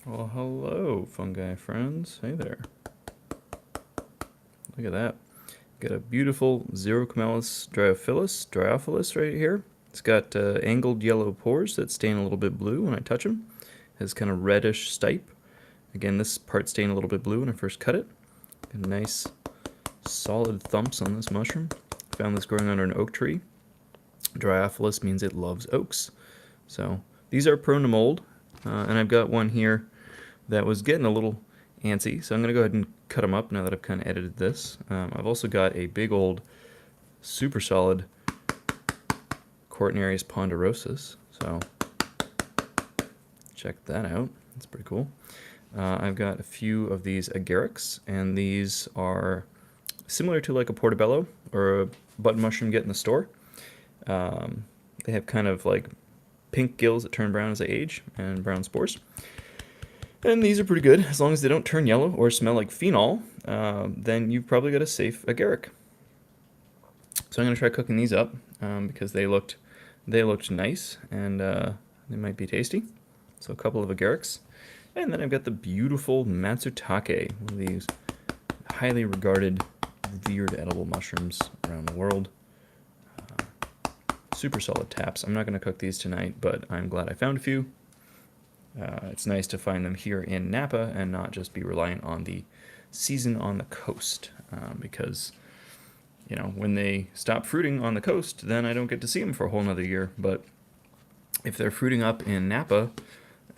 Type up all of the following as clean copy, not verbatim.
Well, hello, fungi friends. Hey there. Look at that. Got a beautiful Xerocomellus dryophilus right here. It's got angled yellow pores that stain a little bit blue when I touch them. It has kind of reddish stipe. Again, this part stained a little bit blue when I first cut it. Got nice solid thumps on this mushroom. Found this growing under an oak tree. Dryophilus means it loves oaks. So these are prone to mold, and I've got one here that was getting a little antsy, so I'm going to go ahead and cut them up now that I've kind of edited this. I've also got a big old, super solid Cortinarius ponderosus, so check that out. That's pretty cool. I've got a few of these agarics, and these are similar to like a portobello or a button mushroom you get in the store. They have kind of like pink gills that turn brown as they age, and brown spores. And these are pretty good. As long as they don't turn yellow or smell like phenol, then you've probably got a safe agaric. So I'm going to try cooking these up because they looked nice, and they might be tasty. So a couple of agarics. And then I've got the beautiful matsutake, one of these highly regarded, revered edible mushrooms around the world. Super solid taps. I'm not going to cook these tonight, but I'm glad I found a few. It's nice to find them here in Napa and not just be reliant on the season on the coast, because, you know, when they stop fruiting on the coast, then I don't get to see them for a whole nother year. But if they're fruiting up in Napa,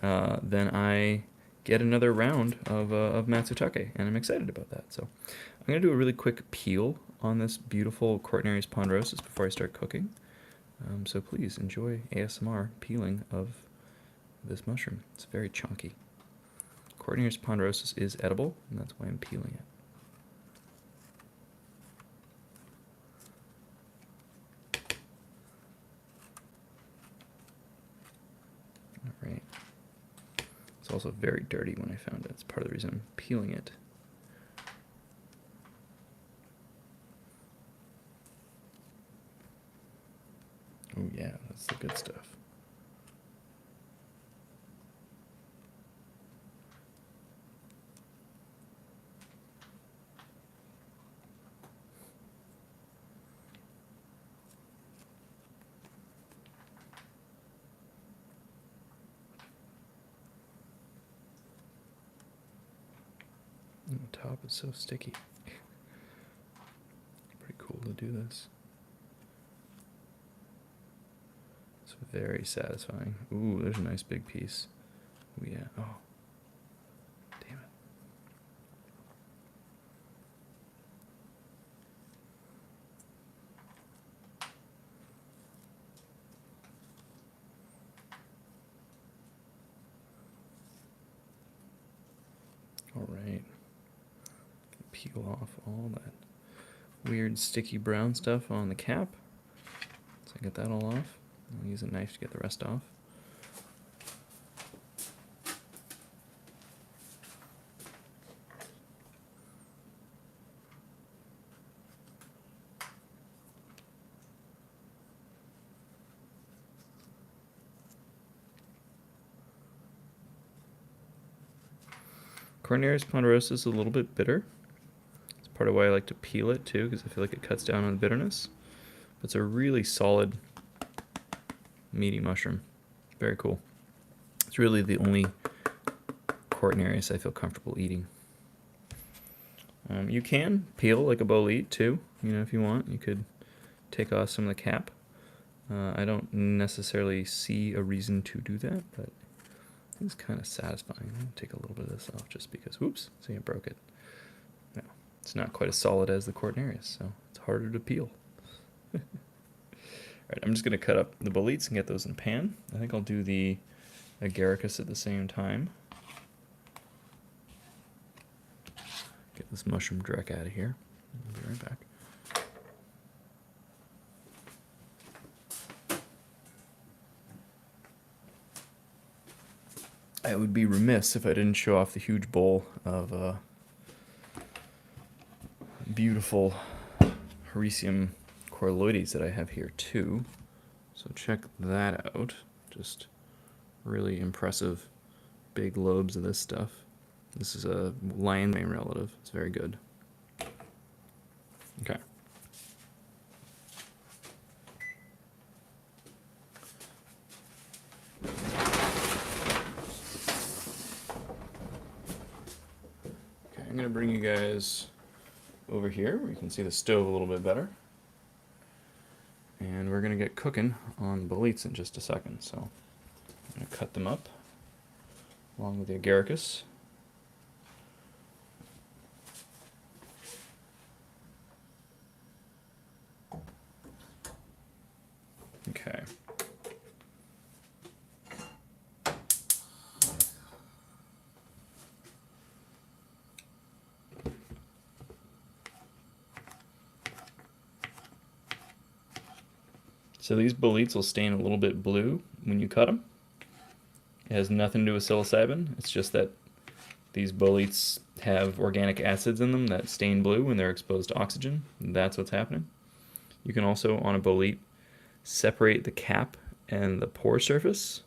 then I get another round of matsutake, and I'm excited about that. So I'm going to do a really quick peel on this beautiful Cortinarius ponderosus before I start cooking. So please enjoy ASMR peeling of this mushroom. It's very chunky. Cortinarius ponderosus is edible, and that's why I'm peeling it. Alright. It's also very dirty when I found it. It's part of the reason I'm peeling it. Oh yeah, that's the good stuff. And the top is so sticky. Pretty cool to do this. It's very satisfying. Ooh, there's a nice big piece. Oh yeah. Oh. Damn it. Alright. Peel off all that weird sticky brown stuff on the cap. So I get that all off. I'll use a knife to get the rest off. Cortinarius ponderosa is a little bit bitter. It's part of why I like to peel it too, because I feel like it cuts down on the bitterness. But it's a really solid, meaty mushroom. Very cool. It's really the only Cortinarius I feel comfortable eating. You can peel like a bolete too, you know, if you want. You could take off some of the cap. I don't necessarily see a reason to do that, but it's kind of satisfying. I'll take a little bit of this off just because, whoops, see I broke it. No, it's not quite as solid as the Cortinarius, so it's harder to peel. Alright, I'm just going to cut up the boletes and get those in the pan. I think I'll do the agaricus at the same time. Get this mushroom dreck out of here. I'll be right back. I would be remiss if I didn't show off the huge bowl of beautiful Hericium coralloides that I have here too. So check that out. Just really impressive big lobes of this stuff. This is a lion mane relative. It's very good. Okay. I'm going to bring you guys over here where you can see the stove a little bit better. And we're going to get cooking on boletes in just a second. So I'm going to cut them up along with the agaricus. Okay. So these boletes will stain a little bit blue when you cut them. It has nothing to do with psilocybin. It's just that these boletes have organic acids in them that stain blue when they're exposed to oxygen. That's what's happening. You can also, on a bolete, separate the cap and the pore surface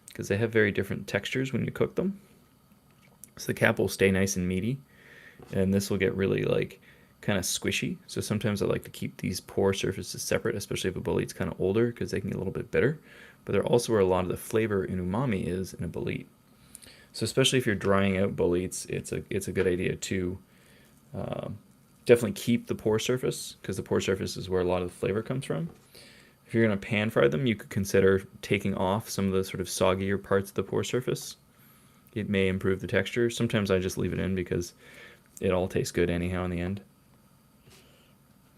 because they have very different textures when you cook them. So the cap will stay nice and meaty, and this will get really like kind of squishy. So sometimes I like to keep these pore surfaces separate, especially if a bolete's kind of older, because they can get a little bit bitter. But they're also where a lot of the flavor in umami is in a bolete. So especially if you're drying out boletes, it's a good idea to definitely keep the pore surface, because the pore surface is where a lot of the flavor comes from. If you're going to pan fry them, you could consider taking off some of the sort of soggier parts of the pore surface. It may improve the texture. Sometimes I just leave it in because it all tastes good anyhow in the end.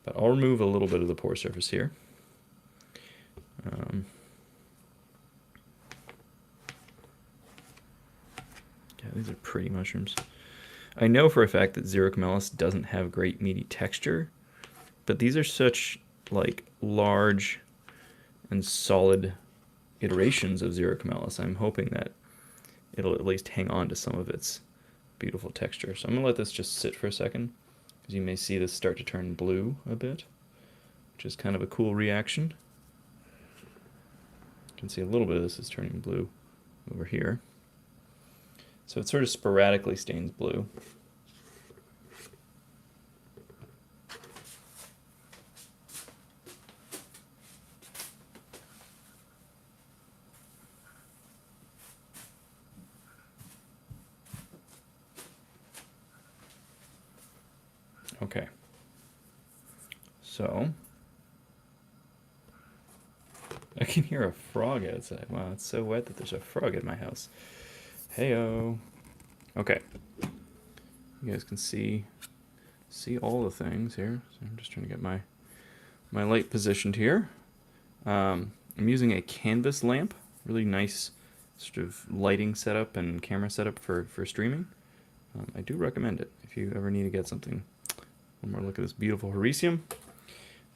But I'll remove a little bit of the pore surface here. Yeah, these are pretty mushrooms. I know for a fact that Xerocomellus doesn't have great meaty texture, but these are such like large and solid iterations of Xerocomellus. I'm hoping that it'll at least hang on to some of its beautiful texture. So I'm going to let this just sit for a second, because you may see this start to turn blue a bit, which is kind of a cool reaction. You can see a little bit of this is turning blue over here. So it sort of sporadically stains blue. Okay, so I can hear a frog outside. Wow, it's so wet that there's a frog in my house. Heyo. Okay, you guys can see all the things here. So I'm just trying to get my light positioned here. I'm using a canvas lamp, really nice sort of lighting setup and camera setup for streaming. I do recommend it if you ever need to get something. One more look at this beautiful hericium.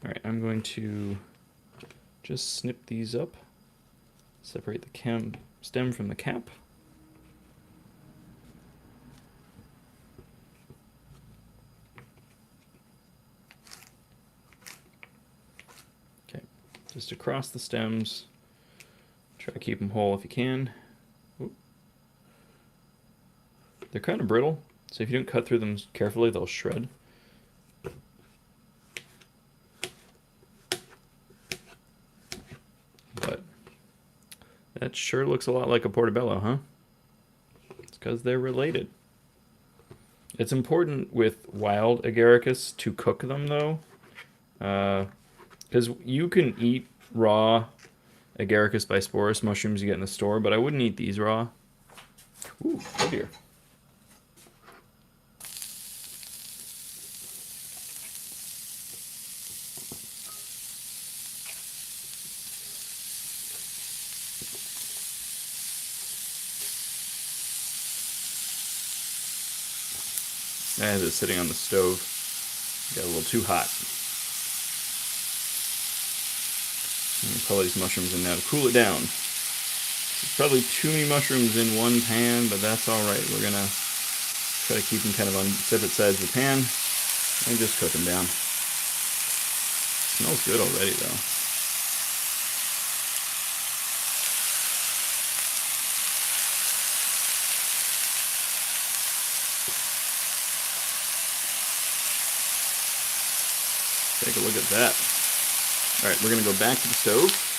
All right, I'm going to just snip these up, separate the stem from the cap. Okay, just across the stems. Try to keep them whole if you can. Ooh. They're kind of brittle, so if you don't cut through them carefully, they'll shred. That sure looks a lot like a portobello, huh? It's because they're related. It's important with wild agaricus to cook them, though. Because you can eat raw agaricus bisporus mushrooms you get in the store, but I wouldn't eat these raw. Ooh, oh dear. I had it sitting on the stove. Got a little too hot. I'm going to pull these mushrooms in now to cool it down. There's probably too many mushrooms in one pan, but that's alright. We're going to try to keep them kind of on separate sides of the pan and just cook them down. Smells good already, though. Take a look at that. All right, we're gonna go back to the stove.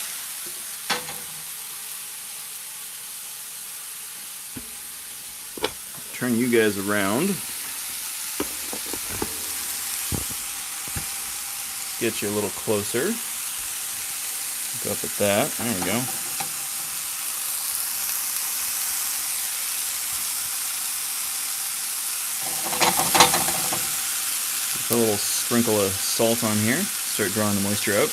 Turn you guys around. Get you a little closer. Go up at that. There we go. Put a little sprinkle of salt on here. Start drawing the moisture out.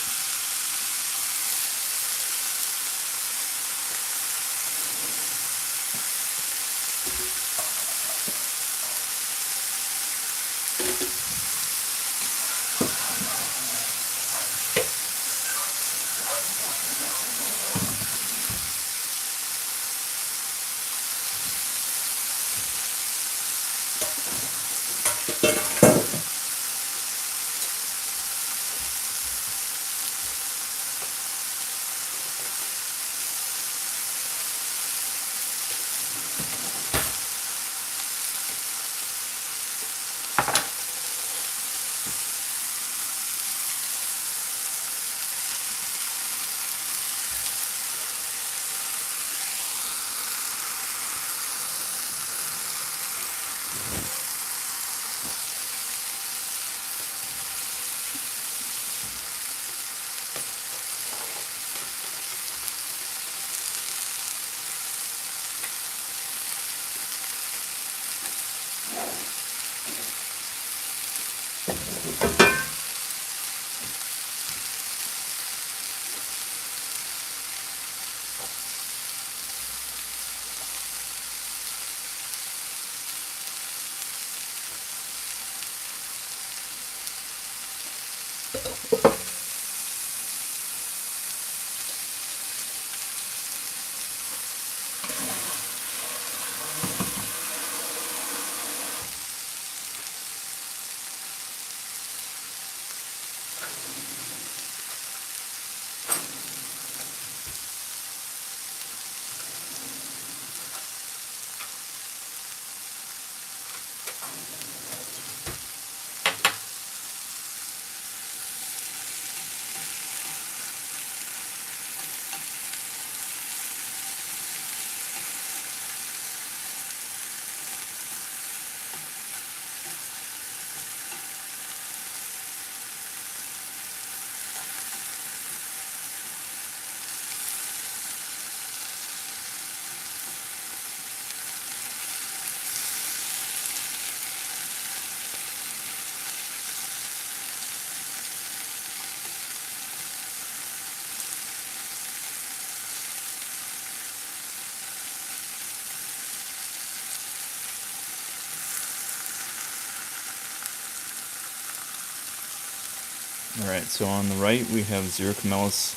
All right, so on the right we have Xerocomellus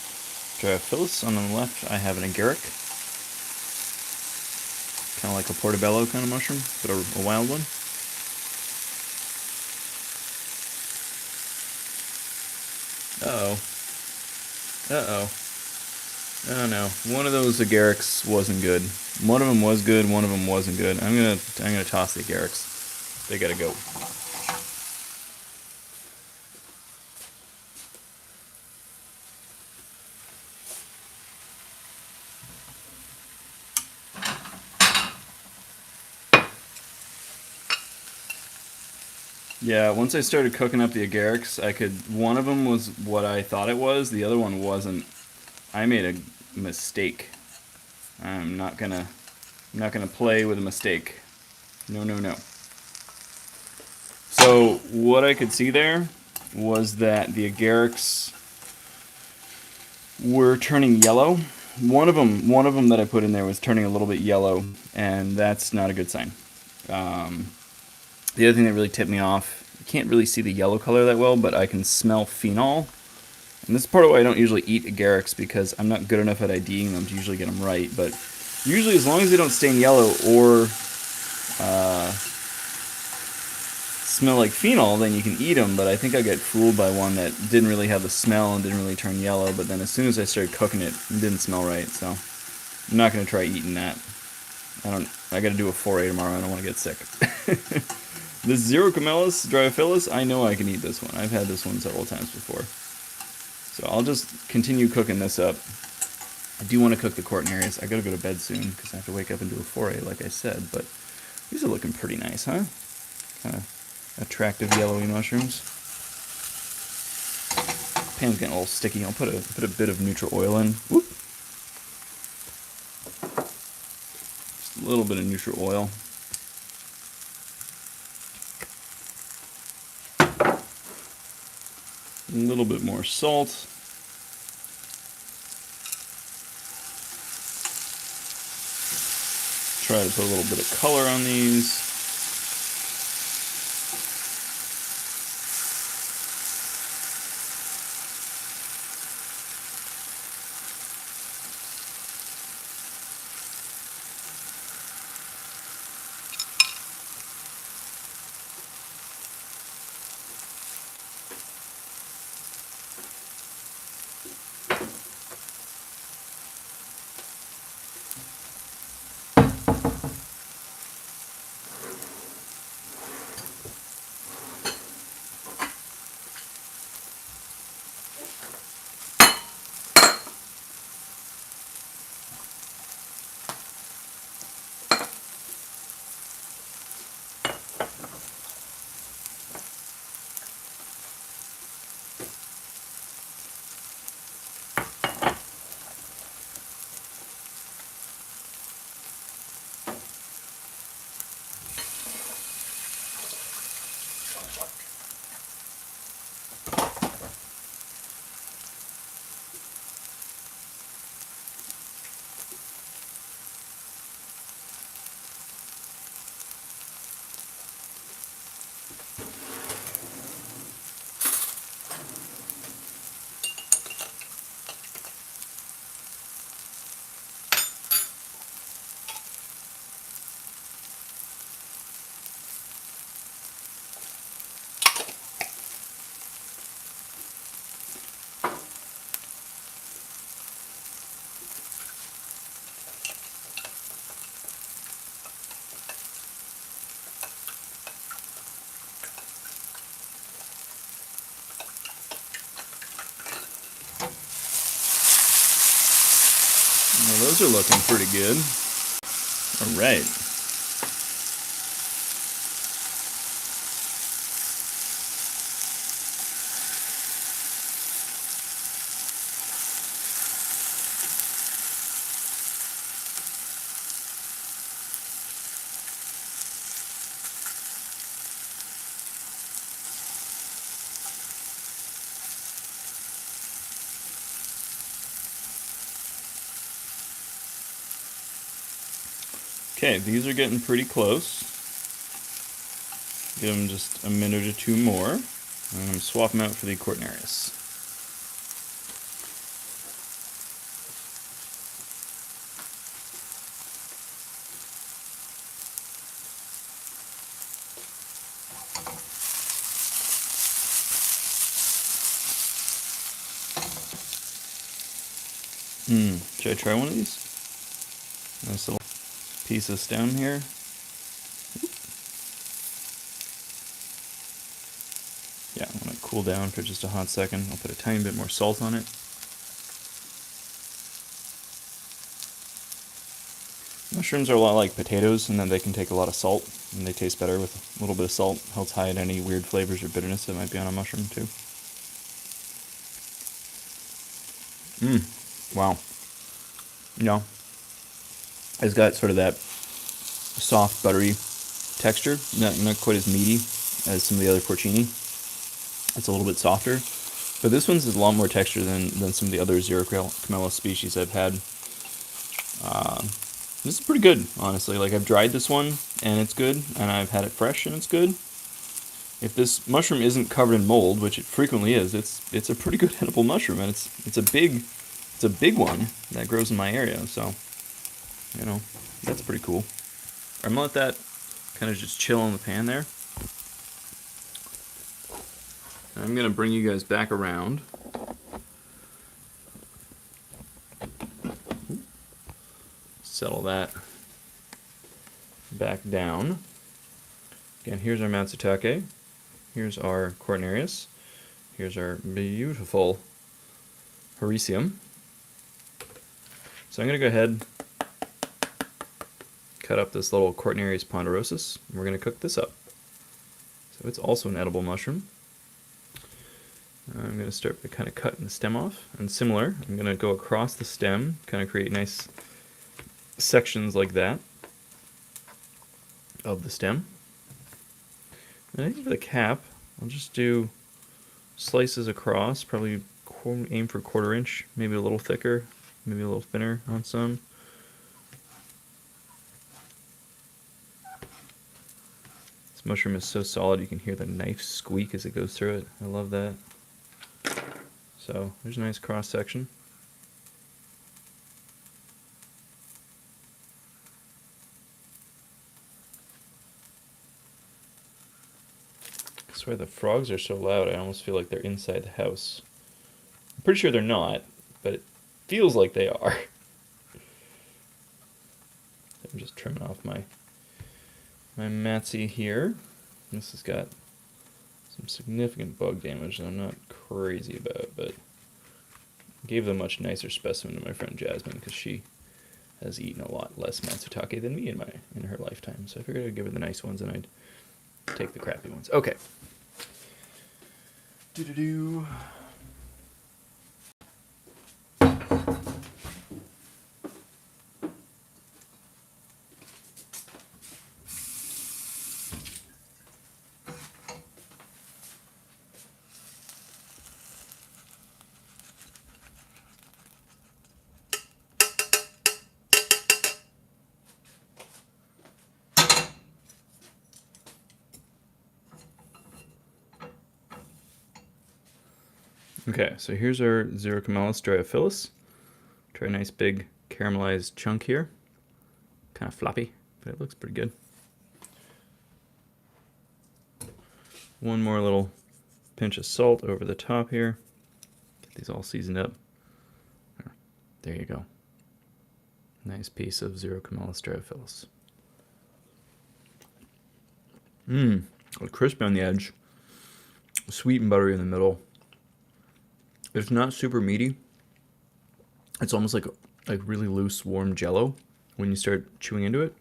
dryophilus. On the left I have an agaric. Kind of like a portobello kind of mushroom, but a wild one. Uh-oh. Uh-oh. Oh no, one of those agarics wasn't good. One of them was good, one of them wasn't good. I'm gonna toss the agarics. They gotta go. Yeah, once I started cooking up the agarics, one of them was what I thought it was, the other one wasn't. I made a mistake. I'm not gonna play with a mistake. No, no, no. So what I could see there was that the agarics were turning yellow. One of them that I put in there was turning a little bit yellow, and that's not a good sign. The other thing that really tipped me off, I can't really see the yellow color that well, but I can smell phenol. And this is part of why I don't usually eat agarics, because I'm not good enough at IDing them to usually get them right. But usually as long as they don't stain yellow or smell like phenol, then you can eat them. But I think I got fooled by one that didn't really have the smell and didn't really turn yellow. But then as soon as I started cooking it, it didn't smell right. So I'm not going to try eating that. I got to do a 4A tomorrow. I don't want to get sick. This Xerocomellus dryophilus, I know I can eat this one. I've had this one several times before. So I'll just continue cooking this up. I do want to cook the Cortinarius. I gotta go to bed soon because I have to wake up and do a foray, like I said. But these are looking pretty nice, huh? Kind of attractive yellowy mushrooms. Pan's getting a little sticky. I'll put a bit of neutral oil in. Whoop. Just a little bit of neutral oil. A little bit more salt. Try to put a little bit of color on these. Well, those are looking pretty good. All right. Okay, these are getting pretty close. Give them just a minute or two more. And I'm swap them out for the Cortinarius. Should I try one of these? Nice little piece of stem here. Yeah, I want to cool down for just a hot second. I'll put a tiny bit more salt on it. Mushrooms are a lot like potatoes in that they can take a lot of salt, and they taste better with a little bit of salt. Helps hide any weird flavors or bitterness that might be on a mushroom too. Wow. Yeah. It's got sort of that soft, buttery texture. Not quite as meaty as some of the other porcini. It's a little bit softer. But this one's a lot more texture than some of the other Xerocomellus species I've had. This is pretty good, honestly. Like, I've dried this one, and it's good, and I've had it fresh, and it's good. If this mushroom isn't covered in mold, which it frequently is, it's a pretty good edible mushroom, and it's a big one that grows in my area, so, you know, that's pretty cool. I'm gonna let that kind of just chill in the pan there. And I'm gonna bring you guys back around. Settle that back down. Again, here's our matsutake. Here's our Cortinarius. Here's our beautiful Hericium. So I'm going to go ahead, cut up this little Cortinarius ponderosus, and we're going to cook this up. So it's also an edible mushroom. I'm going to start by kind of cutting the stem off, and similar, I'm going to go across the stem, kind of create nice sections like that of the stem. And I think for the cap, I'll just do slices across, probably aim for 1/4 inch, maybe a little thicker, maybe a little thinner on some. This mushroom is so solid you can hear the knife squeak as it goes through it. I love that. So there's a nice cross section. I swear the frogs are so loud I almost feel like they're inside the house. I'm pretty sure they're not, but it feels like they are. I'm just trimming off my Matzy here. This has got some significant bug damage that I'm not crazy about, but gave a much nicer specimen to my friend Jasmine because she has eaten a lot less matsutake than me in her lifetime. So I figured I'd give her the nice ones and I'd take the crappy ones. Okay. Do-do-do. Okay, so here's our Xerocomellus dryophilus. Try a nice big caramelized chunk here. Kind of floppy, but it looks pretty good. One more little pinch of salt over the top here. Get these all seasoned up. There you go. Nice piece of Xerocomellus dryophilus. Crispy on the edge. Sweet and buttery in the middle. It's not super meaty. It's almost like really loose, warm Jello when you start chewing into it,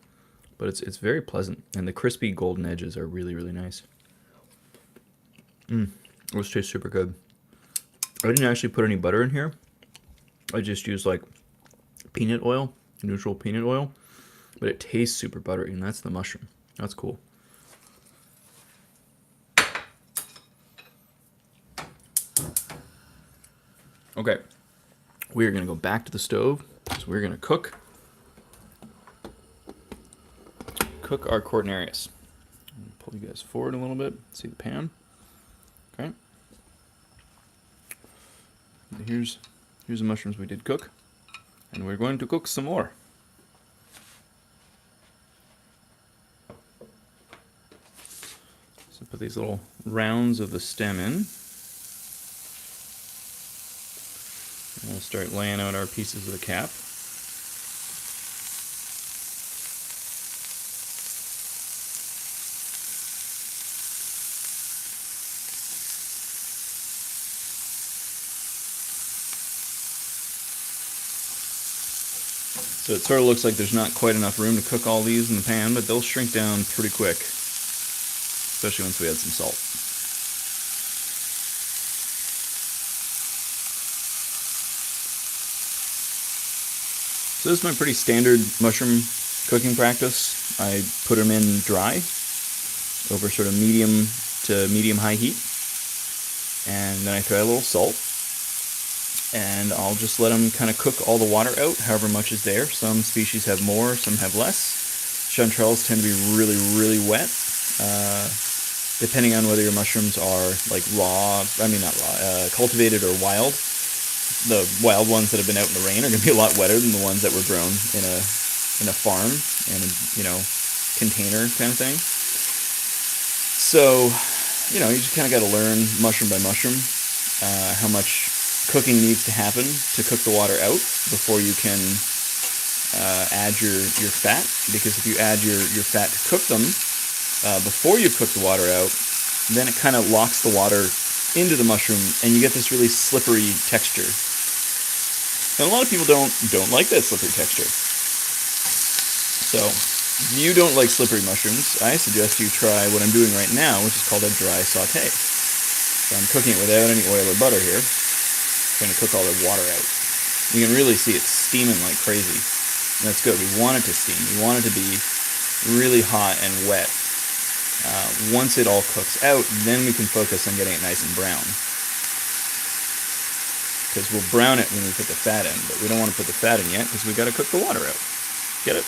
but it's very pleasant, and the crispy golden edges are really, really nice. This tastes super good. I didn't actually put any butter in here. I just used like peanut oil, neutral peanut oil, but it tastes super buttery, and that's the mushroom. That's cool. Okay, we are going to go back to the stove, so we're going to cook our Cortinarius. Pull you guys forward a little bit, see the pan. Okay. And here's the mushrooms we did cook, and we're going to cook some more. So put these little rounds of the stem in. And we'll start laying out our pieces of the cap. So it sort of looks like there's not quite enough room to cook all these in the pan, but they'll shrink down pretty quick, especially once we add some salt. So this is my pretty standard mushroom cooking practice. I put them in dry over sort of medium to medium-high heat, and then I throw a little salt, and I'll just let them kind of cook all the water out, however much is there. Some species have more, some have less. Chanterelles tend to be really, really wet, depending on whether your mushrooms are like cultivated or wild. The wild ones that have been out in the rain are going to be a lot wetter than the ones that were grown in a farm, in a container kind of thing. So, you just kind of got to learn mushroom by mushroom how much cooking needs to happen to cook the water out before you can add your fat. Because if you add your fat to cook them, before you cook the water out, then it kind of locks the water into the mushroom, and you get this really slippery texture. And a lot of people don't like that slippery texture. So, if you don't like slippery mushrooms, I suggest you try what I'm doing right now, which is called a dry saute. So I'm cooking it without any oil or butter here. I'm trying to cook all the water out. You can really see it steaming like crazy. And that's good. We want it to steam. We want it to be really hot and wet. Once it all cooks out, then we can focus on getting it nice and brown. Because we'll brown it when we put the fat in, but we don't want to put the fat in yet because we've got to cook the water out. Get it?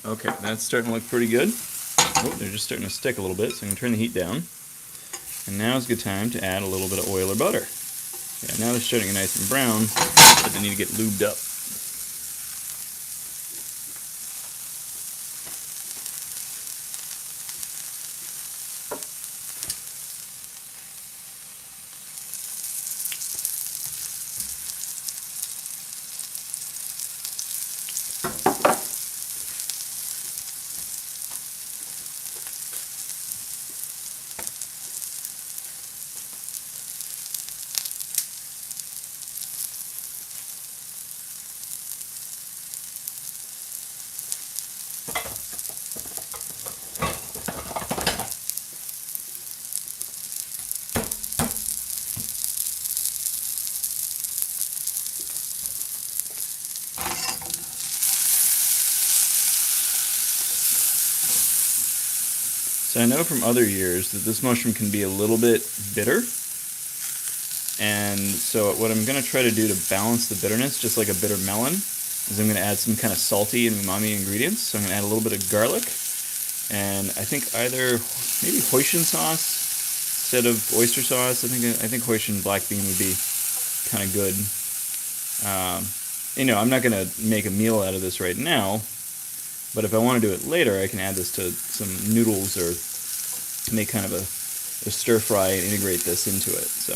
Okay, that's starting to look pretty good. Oh, they're just starting to stick a little bit, so I'm going to turn the heat down. And now is a good time to add a little bit of oil or butter. Yeah, now they're starting to get nice and brown, but they need to get lubed up. So I know from other years that this mushroom can be a little bit bitter. And so what I'm going to try to do to balance the bitterness, just like a bitter melon, is I'm going to add some kind of salty and umami ingredients. So I'm going to add a little bit of garlic, and I think either maybe hoisin sauce instead of oyster sauce. I think hoisin black bean would be kind of good. I'm not going to make a meal out of this right now, but if I want to do it later, I can add this to some noodles or make kind of a stir fry and integrate this into it. So.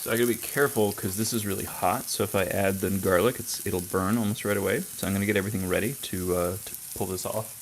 So I gotta be careful because this is really hot. So if I add the garlic, it'll burn almost right away. So I'm gonna get everything ready to pull this off.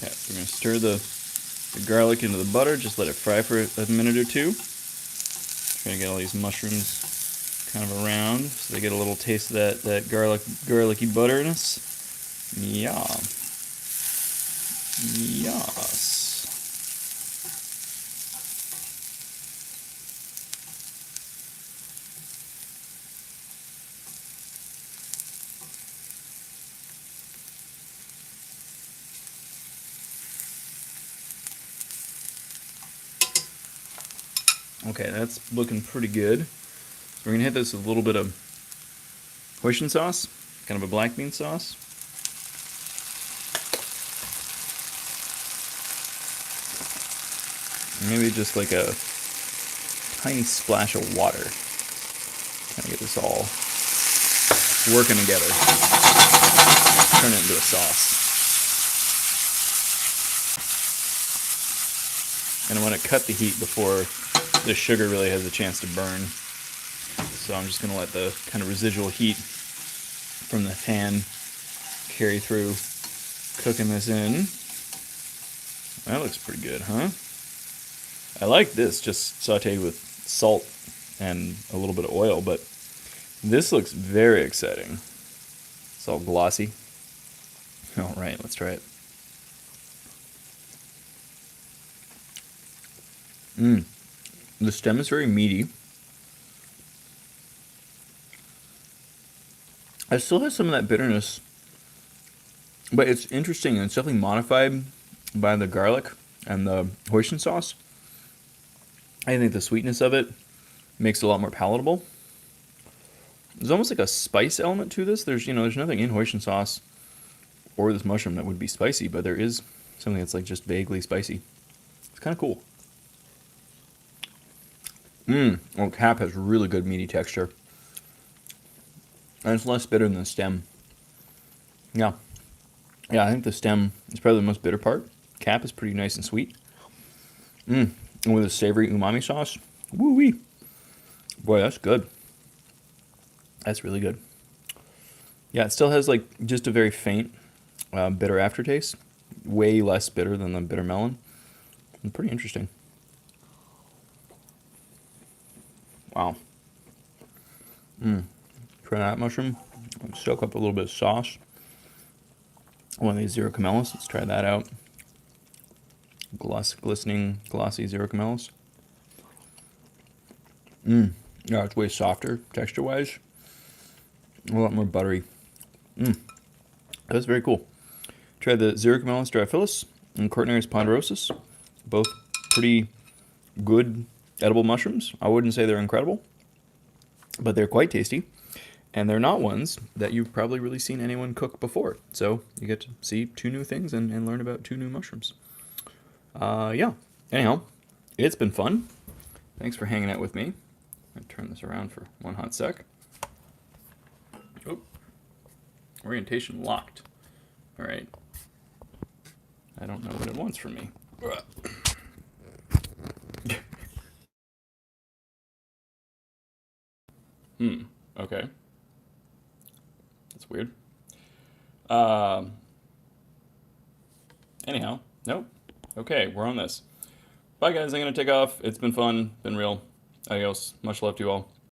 Okay, so we're going to stir the garlic into the butter, just let it fry for a minute or two. Try to get all these mushrooms kind of around so they get a little taste of that garlicky butterness. Yeah. Yes. Okay, that's looking pretty good. So we're going to hit this with a little bit of hoisin sauce, kind of a black bean sauce. Maybe just like a tiny splash of water. Kind of get this all working together. Turn it into a sauce. And I want to cut the heat before the sugar really has a chance to burn. So I'm just going to let the kind of residual heat from the pan carry through, cooking this in. That looks pretty good, huh? I like this just sauteed with salt and a little bit of oil, but this looks very exciting. It's all glossy. All right, let's try it. The stem is very meaty. It still has some of that bitterness, but it's interesting. It's definitely modified by the garlic and the hoisin sauce. I think the sweetness of it makes it a lot more palatable. There's almost like a spice element to this. There's nothing in hoisin sauce or this mushroom that would be spicy, but there is something that's like just vaguely spicy. It's kind of cool. Oh, cap has really good meaty texture. And it's less bitter than the stem. Yeah. Yeah, I think the stem is probably the most bitter part. Cap is pretty nice and sweet. And with a savory umami sauce. Woo-wee. Boy, that's good. That's really good. Yeah, it still has like just a very faint bitter aftertaste. Way less bitter than the bitter melon. And pretty interesting. Wow. Try that mushroom. Soak up a little bit of sauce. One of these Xerocomellus. Let's try that out. Glistening, glossy Xerocomellus. Yeah, it's way softer texture-wise. A lot more buttery. That's very cool. Try the Xerocomellus dryophilus and Cortinarius ponderosus. Both pretty good edible mushrooms. I wouldn't say they're incredible, but they're quite tasty. And they're not ones that you've probably really seen anyone cook before. So you get to see two new things and learn about two new mushrooms. Yeah. Anyhow, it's been fun. Thanks for hanging out with me. I'm going to turn this around for one hot sec. Oh. Orientation locked. All right. I don't know what it wants from me. Okay. That's weird. Anyhow, nope. Okay, we're on this. Bye, guys. I'm going to take off. It's been fun. Been real. Adios. Much love to you all.